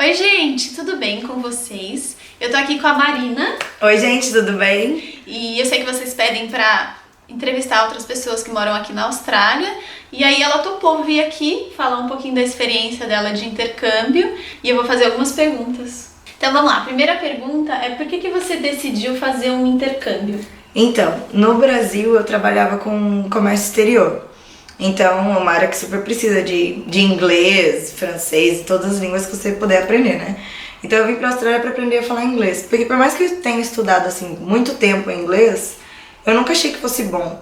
Oi, gente, tudo bem com vocês? Eu tô aqui com a Marina. Oi, gente, tudo bem? E eu sei que vocês pedem pra entrevistar outras pessoas que moram aqui na Austrália. E aí ela topou vir aqui falar um pouquinho da experiência dela de intercâmbio. E eu vou fazer algumas perguntas. Então vamos lá, a primeira pergunta é por que você decidiu fazer um intercâmbio? Então, no Brasil eu trabalhava com comércio exterior. Então, é uma área que super precisa de inglês, francês e todas as línguas que você puder aprender, né? Então eu vim pra Austrália pra aprender a falar inglês. Porque por mais que eu tenha estudado, assim, muito tempo em inglês, eu nunca achei que fosse bom.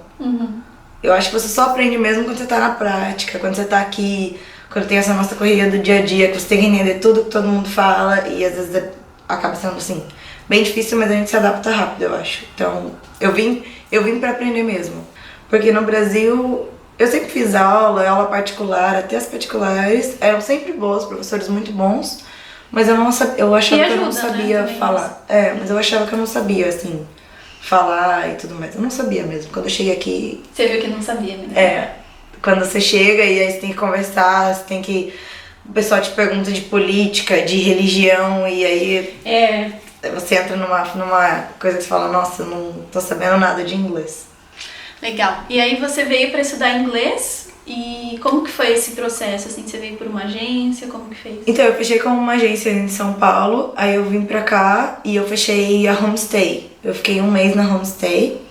Eu acho que você só aprende mesmo quando você tá na prática, quando você tá aqui, quando tem essa nossa correria do dia a dia, que você tem que entender tudo que todo mundo fala e às vezes acaba sendo, assim, bem difícil, mas a gente se adapta rápido, eu acho. Então, eu vim pra aprender mesmo. Porque no Brasil, eu sempre fiz aula particular, até as particulares eram sempre boas, professores muito bons, mas eu achava que eu não sabia falar. Mas eu achava que eu não sabia, assim, falar e tudo mais. Eu não sabia mesmo. Quando eu cheguei aqui... Você viu que não sabia, né? Quando você chega e aí você tem que conversar, você tem que... O pessoal te pergunta de política, de religião, e aí... Você entra numa coisa que você fala, nossa, eu não tô sabendo nada de inglês. Legal. E aí você veio pra estudar inglês e como que foi esse processo? Assim, você veio por uma agência, como que fez? Então, eu fechei com uma agência em São Paulo, aí eu vim pra cá e eu fechei a homestay. Eu fiquei um mês na homestay.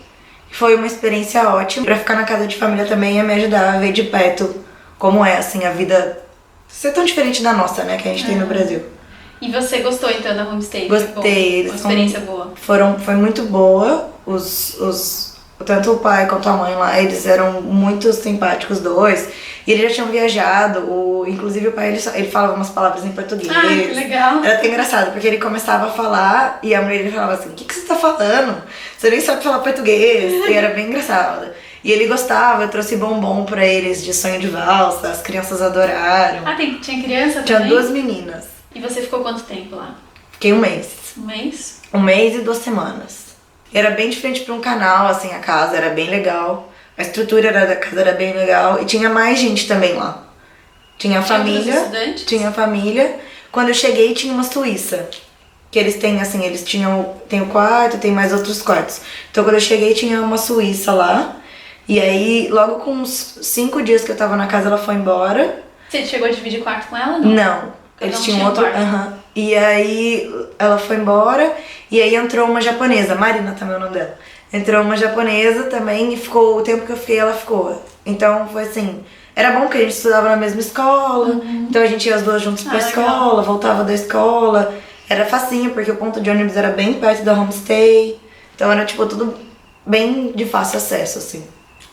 Foi uma experiência ótima. Pra ficar na casa de família também ia me ajudar a ver de perto como é, assim, a vida ser tão diferente da nossa, né, que a gente tem no Brasil. E você gostou então da homestay? Gostei. Uma experiência boa? Foi muito boa. Tanto o pai quanto a mãe lá, eles eram muito simpáticos, dois. E eles já tinham viajado, inclusive o pai, ele falava umas palavras em português. Ah, que legal. Era até engraçado, porque ele começava a falar e a mulher dele falava assim, o que você tá falando? Você nem sabe falar português. E era bem engraçado. E ele gostava, eu trouxe bombom pra eles de sonho de valsa, as crianças adoraram. Ah, tinha criança também? Tinha 2 meninas. E você ficou quanto tempo lá? Fiquei um mês. Um mês? 1 mês e 2 semanas. Era bem diferente pra um canal, assim, a casa era bem legal. A estrutura da casa era bem legal. E tinha mais gente também lá. Tinha família. Estudantes? Tinha família. Quando eu cheguei, tinha uma suíça. Que eles têm, assim, tem o quarto, tem mais outros quartos. Então, quando eu cheguei, tinha uma suíça lá. E aí, logo com uns 5 dias que eu tava na casa, ela foi embora. Você chegou a dividir quarto com ela, não? Não. Eles tinham outro. E aí ela foi embora e aí entrou uma japonesa, Marina também é o nome dela. Entrou uma japonesa também e ficou, o tempo que eu fiquei, ela ficou. Então foi assim, era bom porque a gente estudava na mesma escola, então a gente ia as duas juntas pra escola, voltava da escola. Era facinho, porque o ponto de ônibus era bem perto da homestay. Então era tipo tudo bem de fácil acesso, assim.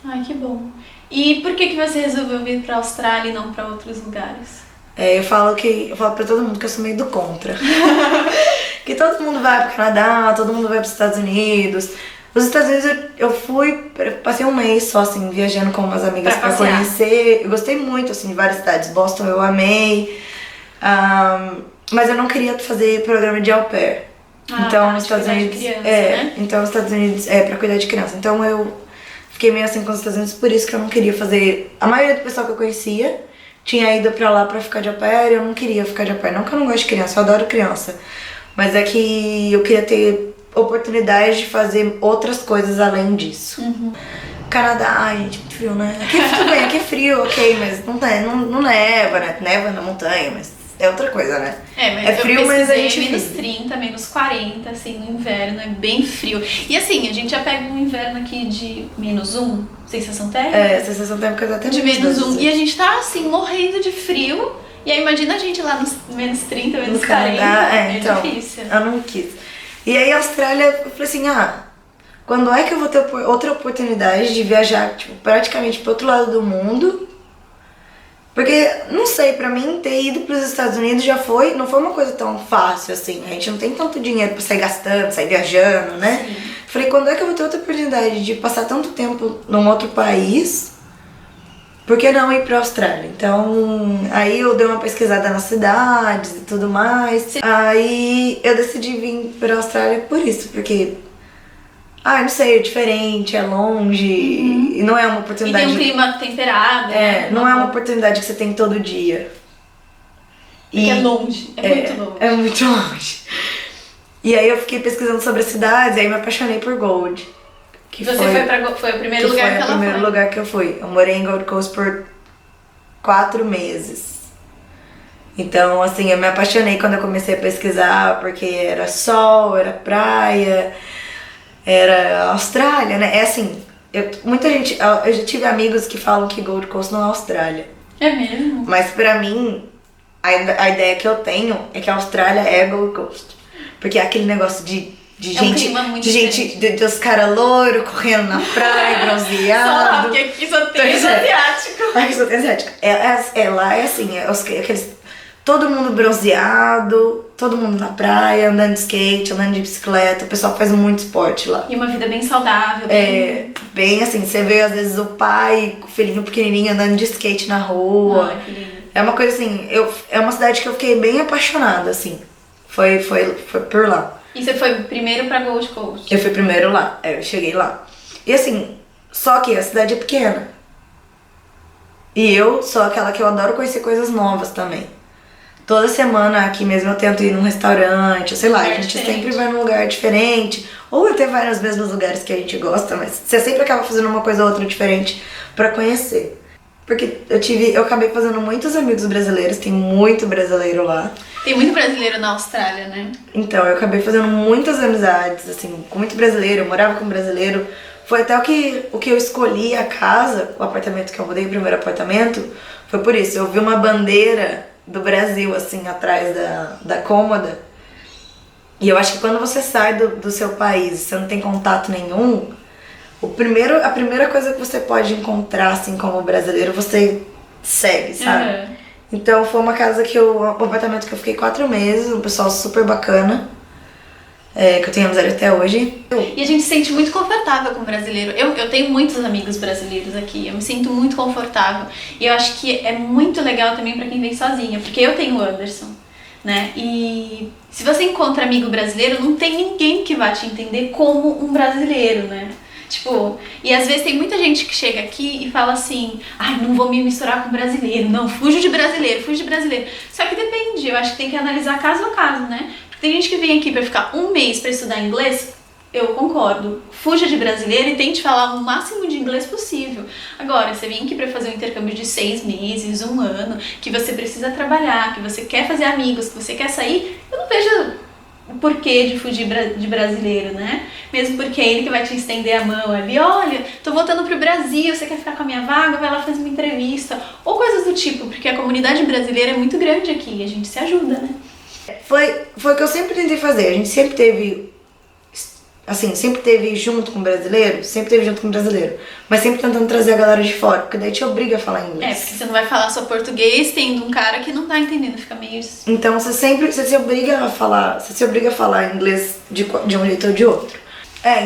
Ai, que bom. E por que você resolveu vir pra Austrália e não pra outros lugares? Eu falo pra todo mundo que eu sou meio do contra. Que todo mundo vai pro Canadá, todo mundo vai pros Estados Unidos. Os Estados Unidos eu passei um mês só, assim, viajando com umas amigas pra conhecer. Eu gostei muito, assim, de várias cidades. Boston eu amei. Mas eu não queria fazer programa de au pair. Então, nos Estados Unidos, criança, né? Então, os Estados Unidos pra cuidar de criança. Então, eu fiquei meio assim com os Estados Unidos, por isso que eu não queria fazer. A maioria do pessoal que eu conhecia tinha ido pra lá pra ficar de au pair, eu não queria ficar de au pair. Não que eu não gosto de criança, eu adoro criança. Mas é que eu queria ter oportunidade de fazer outras coisas além disso. Canadá, ai gente, muito frio, né? Aqui tudo bem, aqui é frio, ok, mas não neva, né? Neva na montanha, mas é outra coisa, né? Mas é frio, mas a gente menos 30, menos 40, assim, no inverno, é bem frio. E assim, a gente já pega um inverno aqui de -1, sensação térmica? Sensação térmica até de -1. E a gente tá, assim, morrendo de frio. E aí imagina a gente lá nos menos 30, menos 40. Então, difícil. Eu não quis. E aí a Austrália, eu falei assim, quando é que eu vou ter outra oportunidade de viajar, tipo, praticamente pro outro lado do mundo? Porque, não sei, pra mim ter ido pros Estados Unidos não foi uma coisa tão fácil assim. A gente não tem tanto dinheiro pra sair gastando, sair viajando, né? Sim. Falei, quando é que eu vou ter outra oportunidade de passar tanto tempo num outro país? Por que não ir pra Austrália? Então, aí eu dei uma pesquisada nas cidades e tudo mais. Aí eu decidi vir pra Austrália por isso, porque... não sei, é diferente, é longe, e não é uma oportunidade... E tem um clima temperado, né? Não é uma oportunidade que você tem todo dia. Porque é longe, é muito longe. É muito longe. E aí eu fiquei pesquisando sobre as cidades, e aí me apaixonei por Gold. Que Você foi o primeiro lugar que ela foi? Foi o primeiro lugar que eu fui. Eu morei em Gold Coast por 4 meses. Então, assim, eu me apaixonei quando eu comecei a pesquisar, porque era sol, era praia, era Austrália, né? É assim, muita gente... Eu já tive amigos que falam que Gold Coast não é Austrália. É mesmo? Mas pra mim, a ideia que eu tenho é que a Austrália é Gold Coast. Porque é aquele negócio de gente, dos caras loiro correndo na praia, bronzeado. Só lá, porque aqui só tem asiático. Aqui só tem asiático. Lá é assim, aqueles... Todo mundo bronzeado, todo mundo na praia, andando de skate, andando de bicicleta. O pessoal faz muito esporte lá. E uma vida bem saudável. Bem assim, você vê às vezes o pai com o filhinho pequenininho andando de skate na rua. Ai, que lindo. É uma coisa assim, é uma cidade que eu fiquei bem apaixonada, assim. Foi por lá. E você foi primeiro pra Gold Coast? Eu fui primeiro lá, eu cheguei lá. E assim, só que a cidade é pequena. E eu sou aquela que eu adoro conhecer coisas novas também. Toda semana aqui mesmo eu tento ir num restaurante, sei lá, a gente sempre vai num lugar diferente. Ou até vai nos mesmos lugares que a gente gosta, mas você sempre acaba fazendo uma coisa ou outra diferente pra conhecer. Porque eu acabei fazendo muitos amigos brasileiros, tem muito brasileiro lá. Tem muito brasileiro na Austrália, né? Então, eu acabei fazendo muitas amizades, assim, com muito brasileiro, eu morava com brasileiro. Foi até o que eu escolhi a casa, o apartamento que eu mudei, o primeiro apartamento, foi por isso. Eu vi uma bandeira do Brasil, assim, atrás da cômoda. E eu acho que quando você sai do seu país e você não tem contato nenhum, a primeira coisa que você pode encontrar, assim, como brasileiro, você segue, sabe? Uhum. Então foi uma casa um apartamento que eu fiquei 4 meses, um pessoal super bacana, que eu tenho amizade até hoje. E a gente se sente muito confortável com o brasileiro. Eu tenho muitos amigos brasileiros aqui, eu me sinto muito confortável. E eu acho que é muito legal também pra quem vem sozinha, porque eu tenho o Anderson, né? E se você encontra amigo brasileiro, não tem ninguém que vá te entender como um brasileiro, né? Tipo, e às vezes tem muita gente que chega aqui e fala assim: ai, não vou me misturar com brasileiro, não, fujo de brasileiro. Só que depende, eu acho que tem que analisar caso a caso, né? Porque tem gente que vem aqui pra ficar um mês pra estudar inglês, eu concordo. Fuja de brasileiro e tente falar o máximo de inglês possível. Agora, você vem aqui pra fazer um intercâmbio de 6 meses, 1 ano, que você precisa trabalhar, que você quer fazer amigos, que você quer sair, eu não vejo o porquê de fugir de brasileiro, né? Mesmo porque é ele que vai te estender a mão ali, olha, tô voltando pro Brasil, você quer ficar com a minha vaga? Vai lá fazer uma entrevista. Ou coisas do tipo, porque a comunidade brasileira é muito grande aqui, a gente se ajuda, né? Foi o que eu sempre tentei fazer, a gente sempre teve, assim, junto com o brasileiro, mas sempre tentando trazer a galera de fora, porque daí te obriga a falar inglês. É, porque você não vai falar só português tendo um cara que não tá entendendo, fica meio... Então você se obriga a falar inglês de um jeito ou de outro.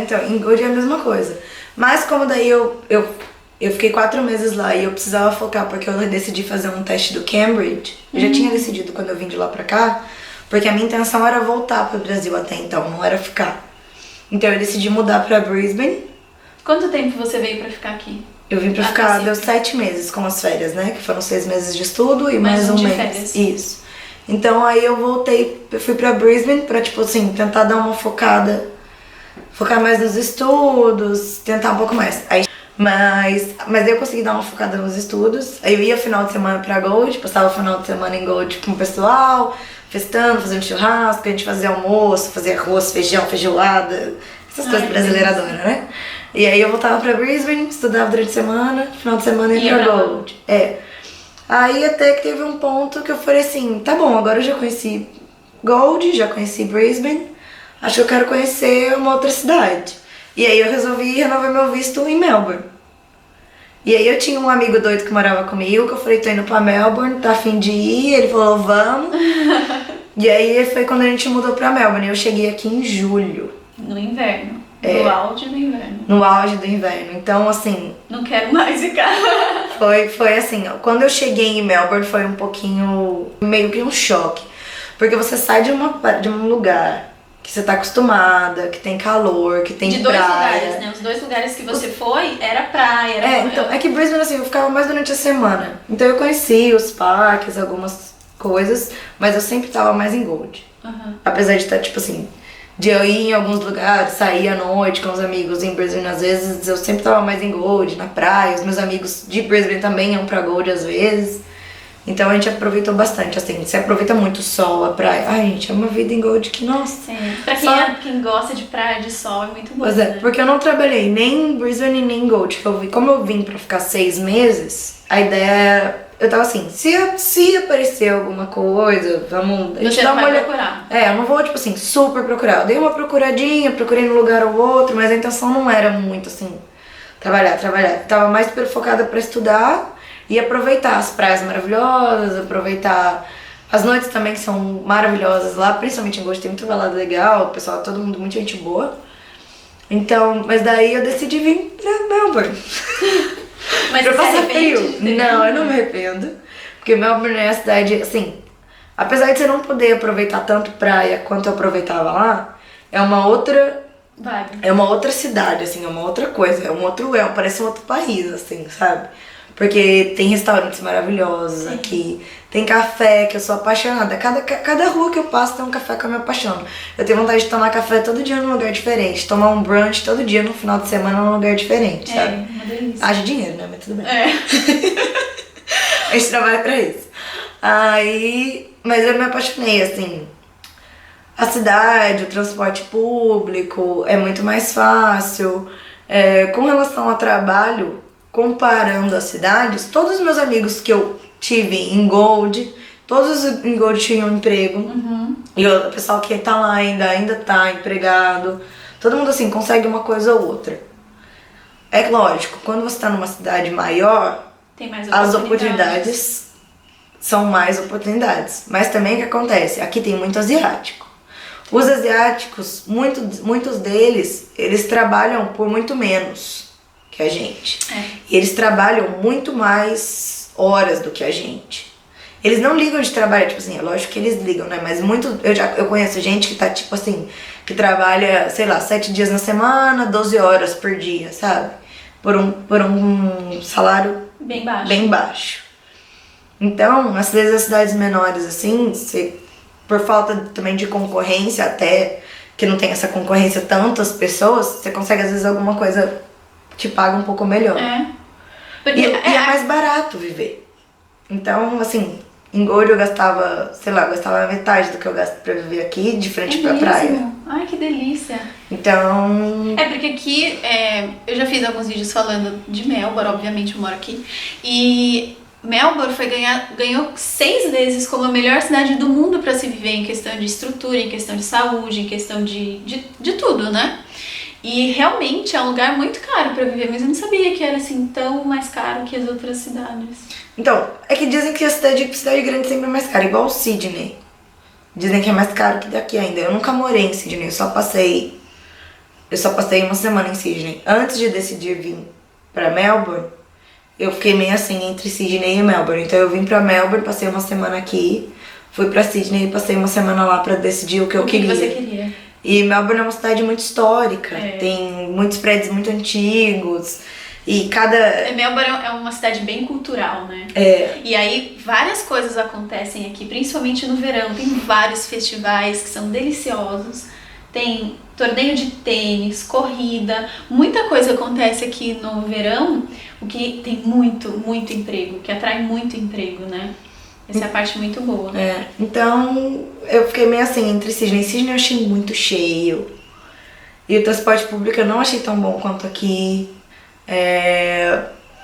Então, em Gold é a mesma coisa. Mas como daí eu fiquei 4 meses lá e eu precisava focar porque eu decidi fazer um teste do Cambridge. Eu já tinha decidido quando eu vim de lá pra cá, porque a minha intenção era voltar pro Brasil até então, não era ficar. Então eu decidi mudar pra Brisbane. Quanto tempo você veio pra ficar aqui? Eu vim pra ficar, deu 7 meses com as férias, né? Que foram 6 meses de estudo e mais um mês. Férias. Isso. Então aí eu fui pra Brisbane pra, tipo assim, tentar dar uma focar mais nos estudos, tentar um pouco mais. Mas eu consegui dar uma focada nos estudos. Aí eu ia final de semana pra Gold, passava o final de semana em Gold com o pessoal, festando, fazendo churrasco, a gente fazia almoço, fazia arroz, feijão, feijoada, essas coisas brasileiras adoram, né? E aí eu voltava pra Brisbane, estudava durante a semana, final de semana ia pra Gold. Aí até que teve um ponto que eu falei assim, tá bom, agora eu já conheci Gold, já conheci Brisbane, acho que eu quero conhecer uma outra cidade. E aí eu resolvi renovar meu visto em Melbourne. E aí eu tinha um amigo doido que morava comigo, que eu falei, tô indo pra Melbourne, tá a fim de ir? Ele falou, vamos. E aí foi quando a gente mudou pra Melbourne. Eu cheguei aqui em julho. No inverno. No auge do inverno. No auge do inverno. Então, assim... Não quero mais ficar. Foi assim, ó. Quando eu cheguei em Melbourne foi um pouquinho... meio que um choque. Porque você sai de um lugar que você tá acostumada, que tem calor, que tem praia. De 2 lugares, né? Os 2 lugares que você foi era praia. Então, é que Brisbane, assim, eu ficava mais durante a semana. Então eu conheci os parques, algumas coisas, mas eu sempre tava mais em Gold. Apesar de estar, tipo assim, de eu ir em alguns lugares, sair à noite com os amigos em Brisbane, às vezes eu sempre tava mais em Gold, na praia. Os meus amigos de Brisbane também iam pra Gold às vezes. Então a gente aproveitou bastante, assim, você aproveita muito o sol, a praia. Ai, gente, é uma vida em Gold que, nossa. Sim. Pra quem gosta de praia, de sol, é muito bom. Pois é, porque eu não trabalhei nem em Brisbane nem em Gold. Como eu vim pra ficar 6 meses, a ideia era... Eu tava assim, se aparecer alguma coisa, vamos... A gente Você dá não uma vai olhada. procurar. Eu não vou, tipo assim, super procurar. Eu dei uma procuradinha, procurei num lugar ou outro, mas a intenção não era muito, assim, trabalhar. Eu tava mais super focada pra estudar e aproveitar as praias maravilhosas, aproveitar as noites também que são maravilhosas lá, principalmente em Gold, tem muito balada legal, o pessoal, todo mundo, muita gente boa. Então, mas daí eu decidi vir pra Melbourne. Mas pra você passar arrepende? frio. Não, eu não me arrependo. Porque Melbourne é a cidade, assim, apesar de você não poder aproveitar tanto praia quanto eu aproveitava lá, é uma outra Vibe. É uma outra cidade, assim, é uma outra coisa, parece um outro país, assim, sabe? Porque tem restaurantes maravilhosos aqui, tem café, que eu sou apaixonada. Cada rua que eu passo tem um café que eu me apaixono. Eu tenho vontade de tomar café todo dia num lugar diferente, tomar um brunch todo dia no final de semana num lugar diferente, sabe? É, uma delícia. Haja dinheiro, né? Mas tudo bem. É. A gente trabalha pra isso. Mas eu me apaixonei, assim. A cidade, o transporte público é muito mais fácil. Com relação ao trabalho, comparando as cidades, todos os meus amigos que eu tive em Gold, todos em Gold tinham um emprego. E o pessoal que tá lá ainda tá empregado. Todo mundo, assim, consegue uma coisa ou outra. É lógico, quando você tá numa cidade maior, Tem mais as oportunidades são mais oportunidades. Mas também o que acontece? Aqui tem muito asiático. Os asiáticos, muitos deles, eles trabalham por muito menos que a gente. E eles trabalham muito mais horas do que a gente. Eles não ligam de trabalhar, tipo assim, é lógico que eles ligam, né? Mas eu conheço gente que tá, tipo assim, que trabalha, sei lá, 7 dias na semana, 12 horas por dia, sabe? Por um salário bem baixo. Então, às vezes as cidades menores, assim, por falta também de concorrência, até que não tem essa concorrência tantas pessoas, você consegue às vezes alguma coisa te paga um pouco melhor. Porque E é mais barato viver. Então, assim, em Gold eu gastava metade do que eu gasto pra viver aqui, de frente pra praia. Ai, que delícia. Então... porque aqui, eu já fiz alguns vídeos falando de Melbourne, obviamente eu moro aqui, e Melbourne ganhou 6 vezes como a melhor cidade do mundo para se viver em questão de estrutura, em questão de saúde, em questão de tudo, né? E realmente é um lugar muito caro para viver, mas eu não sabia que era assim tão mais caro que as outras cidades. Então, é que dizem que a cidade grande sempre é mais cara, igual Sydney. Dizem que é mais caro que daqui ainda. Eu nunca morei em Sydney, eu só passei uma semana em Sydney. Antes de decidir vir pra Melbourne, eu fiquei meio assim entre Sydney e Melbourne. Então eu vim pra Melbourne, passei uma semana aqui, fui pra Sydney e passei uma semana lá pra decidir o que eu queria. O que você queria. E Melbourne é uma cidade muito histórica, tem muitos prédios muito antigos. E Melbourne é uma cidade bem cultural, né? E aí várias coisas acontecem aqui, principalmente no verão. Tem vários festivais que são deliciosos. Tem torneio de tênis, corrida, muita coisa acontece aqui no verão, o que tem muito emprego, que atrai muito emprego, né? Essa é a parte muito boa. Então eu fiquei meio assim entre Sydney. Sydney eu achei muito cheio. E o transporte público eu não achei tão bom quanto aqui.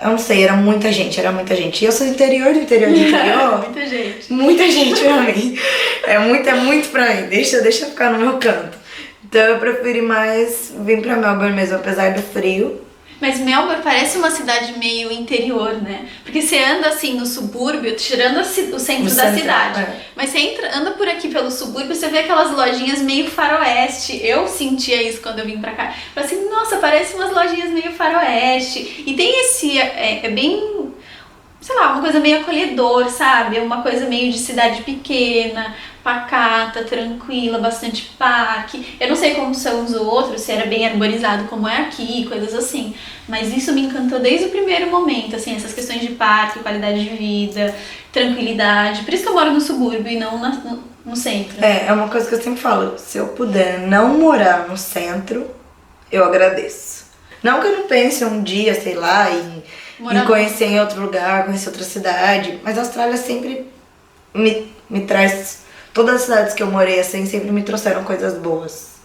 Eu não sei, era muita gente. E eu sou do interior. Muita gente. Muita gente pra mim. É muito pra mim. Deixa eu ficar no meu canto. Então eu preferi mais vir pra Melbourne mesmo, apesar do frio. Mas Melbourne parece uma cidade meio interior, né? Porque você anda assim no subúrbio, tirando o centro da cidade. Mas você anda por aqui pelo subúrbio, você vê aquelas lojinhas meio faroeste. Eu sentia isso quando eu vim pra cá. Falei assim, nossa, parece umas lojinhas meio faroeste. E tem esse, bem, sei lá, uma coisa meio acolhedor, sabe? Uma coisa meio de cidade pequena, pacata, tranquila, bastante parque. Eu não sei como são os outros, se era bem arborizado como é aqui, coisas assim. Mas isso me encantou desde o primeiro momento, assim, essas questões de parque, qualidade de vida. tranquilidade. Por isso que eu moro no subúrbio e não no centro. É uma coisa que eu sempre falo, se eu puder não morar no centro, eu agradeço. Não que eu não pense um dia, sei lá, em conhecer em outro lugar, conhecer outra cidade, mas a Austrália sempre me traz... Todas as cidades que eu morei, assim, sempre me trouxeram coisas boas.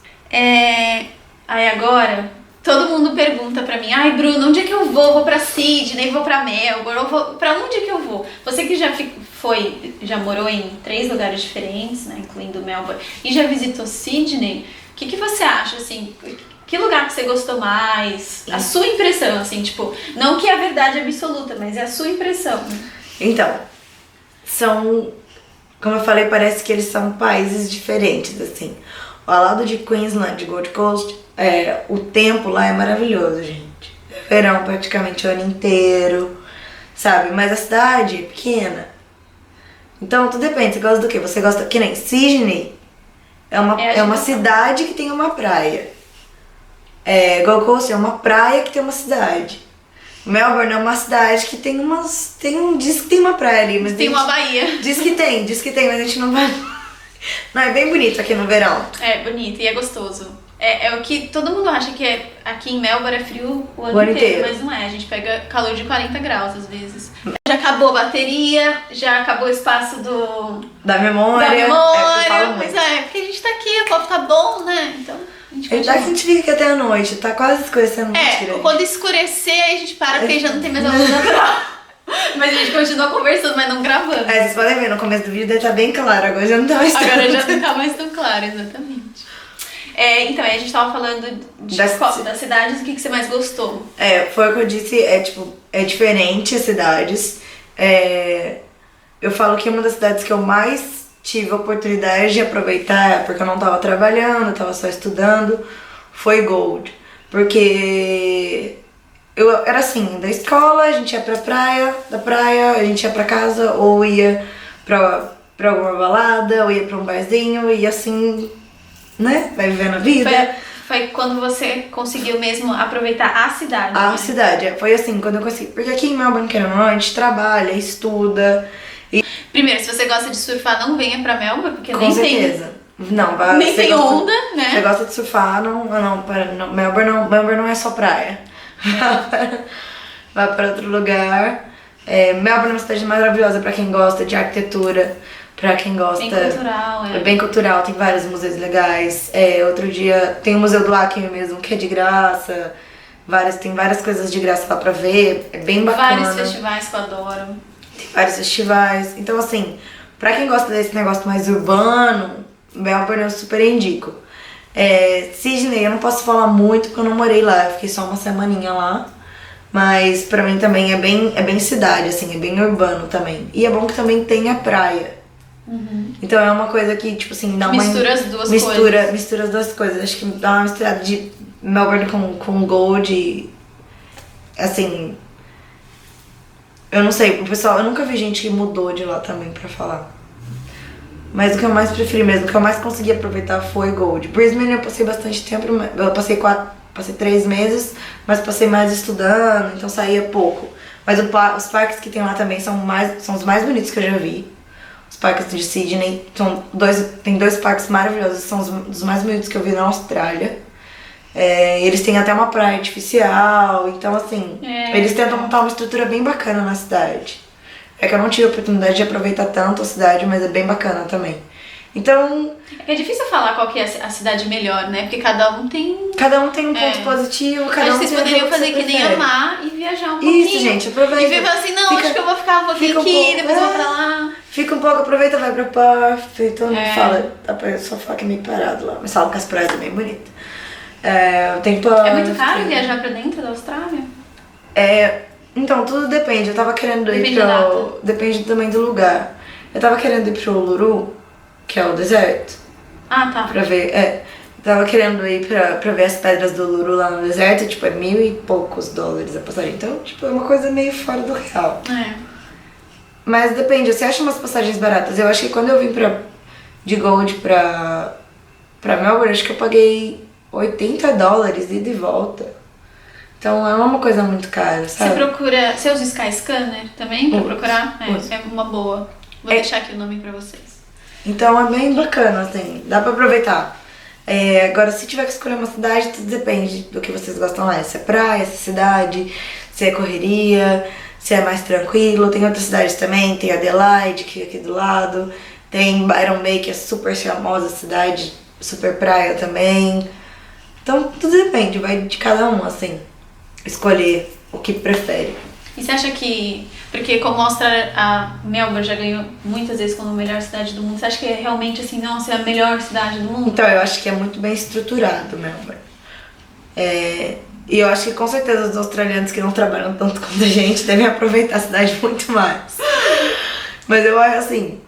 Aí agora, todo mundo pergunta pra mim, ai Bruno, onde é que eu vou? Vou pra Sydney, vou pra Melbourne, pra onde é que eu vou? Você que já morou em 3 lugares diferentes, né, incluindo Melbourne, e já visitou Sydney, o que você acha, assim, que lugar que você gostou mais? A sua impressão, assim, tipo, não que é a verdade absoluta, mas é a sua impressão. Então, como eu falei, parece que eles são países diferentes, assim. Ao lado de Queensland, de Gold Coast, o tempo lá é maravilhoso, gente. É verão praticamente o ano inteiro, sabe? Mas a cidade é pequena. Então, tudo depende. Você gosta do quê? Você gosta... Que nem Sydney é uma cidade que tem uma praia. Gold Coast é uma praia que tem uma cidade. Melbourne é uma cidade que tem diz que tem uma praia ali, mas tem uma baía. Diz que tem, mas a gente não vai. Não, é bem bonito aqui no verão. É bonito e é gostoso. É o que todo mundo acha que aqui em Melbourne é frio o ano inteiro, mas não é. A gente pega calor de 40 graus às vezes. Já acabou a bateria, já acabou o espaço da memória. Pois porque a gente tá aqui, o papo tá bom, né? Então... A gente fica aqui até a noite, tá quase escurecendo. Quando escurecer, aí a gente para porque já não tem mais a luz natural. Mas a gente continua conversando, mas não gravando. Vocês podem ver, no começo do vídeo deve estar bem claro, agora já não tá mais Agora já não tá mais tão claro, exatamente. Então, aí a gente tava falando das cidades, o que você mais gostou? Foi o que eu disse, é diferente as cidades. Eu falo que uma das cidades que eu mais tive a oportunidade de aproveitar, porque eu não tava trabalhando, eu tava só estudando, foi Gold. Porque eu era assim, da escola, a gente ia pra praia, da praia a gente ia pra casa, ou ia pra alguma balada, ou ia pra um barzinho, e assim, né, vai vivendo a vida. Foi quando você conseguiu mesmo aproveitar a cidade. A cidade, foi assim, quando eu consegui. Porque aqui em Melbourne, querendo ou não, a gente trabalha, estuda. Primeiro, se você gosta de surfar, não venha pra Melbourne, porque com certeza. Nem tem onda, né? Você gosta de surfar, Melbourne não é só praia. Vai pra outro lugar. Melbourne é uma cidade maravilhosa pra quem gosta de arquitetura, pra quem gosta... Bem cultural, É bem cultural, tem vários museus legais. Outro dia tem o Museu do Acme mesmo, que é de graça. Tem várias coisas de graça lá pra ver, é bem bacana. Vários festivais que eu adoro. Vários festivais. Então, assim, pra quem gosta desse negócio mais urbano, Melbourne eu super indico. Sydney eu não posso falar muito porque eu não morei lá, eu fiquei só uma semaninha lá. Mas pra mim também é bem cidade, assim, é bem urbano também. E é bom que também tem a praia. Uhum. Então é uma coisa que, tipo assim, dá mistura as duas coisas. Mistura as duas coisas. Acho que dá uma misturada de Melbourne com Gold e, assim... Eu não sei, o pessoal, eu nunca vi gente que mudou de lá também pra falar. Mas o que eu mais preferi mesmo, o que eu mais consegui aproveitar foi Gold. Brisbane eu passei bastante tempo, eu passei 3 meses, mas passei mais estudando, então saía pouco. Mas os parques que tem lá também são os mais bonitos que eu já vi. Os parques de Sydney, tem 2 parques maravilhosos, são os mais bonitos que eu vi na Austrália. Eles têm até uma praia artificial, então assim, eles tentam montar uma estrutura bem bacana na cidade. É que eu não tive a oportunidade de aproveitar tanto a cidade, mas é bem bacana também. Então... É difícil falar qual que é a cidade melhor, né? Porque cada um tem um ponto positivo, cada um tem vocês poderiam fazer que nem amar e viajar um pouquinho. Isso, gente, aproveita. E viver assim, não, acho que eu vou ficar um pouquinho aqui, depois eu vou pra lá. Fica um pouco, aproveita, vai pra Perth, todo mundo fala, a pessoa fala que é meio parado lá, mas fala que as praias é bem bonitas. Tem Perth. É muito caro viajar pra dentro da Austrália? Então, tudo depende. Eu tava querendo ir Depende também do lugar. Eu tava querendo ir pro Uluru, que é o deserto. Ah, tá. Pra ver, tava querendo ir pra ver as pedras do Uluru lá no deserto, tipo, é $1.000 e poucos a passagem. Então, tipo, é uma coisa meio fora do real. Mas depende, você acha umas passagens baratas. Eu acho que quando eu vim de Gold pra Melbourne, acho que eu paguei $80 ida e de volta. Então é uma coisa muito cara, Você sabe? procura. Você usa o Skyscanner também pra Uso, procurar? uso. É uma boa. Vou deixar aqui o nome pra vocês. Então é bem bacana, assim, dá pra aproveitar. Agora, se tiver que escolher uma cidade, tudo depende do que vocês gostam mais. Se é praia, se é cidade, se é correria, se é mais tranquilo. Tem outras cidades também, tem Adelaide, que é aqui do lado. Tem Byron Bay, que é super famosa cidade, super praia também. Então, tudo depende, vai de cada um, assim, escolher o que prefere. E você acha que, porque como mostra a Melbourne já ganhou muitas vezes como a melhor cidade do mundo, você acha que é realmente assim, nossa, é a melhor cidade do mundo? Então, eu acho que é muito bem estruturado, Melbourne. E eu acho que com certeza os australianos que não trabalham tanto quanto a gente devem aproveitar a cidade muito mais. Mas eu acho assim,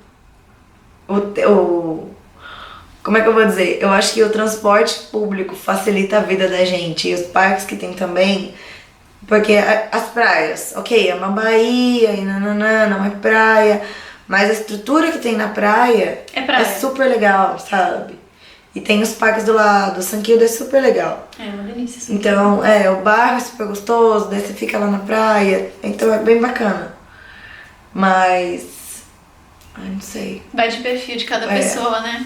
como é que eu vou dizer? Eu acho que o transporte público facilita a vida da gente e os parques que tem também, porque as praias, ok, é uma baía e nananã, não é praia, mas a estrutura que tem na praia É praia. super legal, sabe? E tem os parques do lado, o St. Kilda é super legal. É uma delícia. Sim. Então, o bairro é super gostoso, daí você fica lá na praia, então é bem bacana. Mas, ai, não sei. Vai de perfil de cada pessoa, né?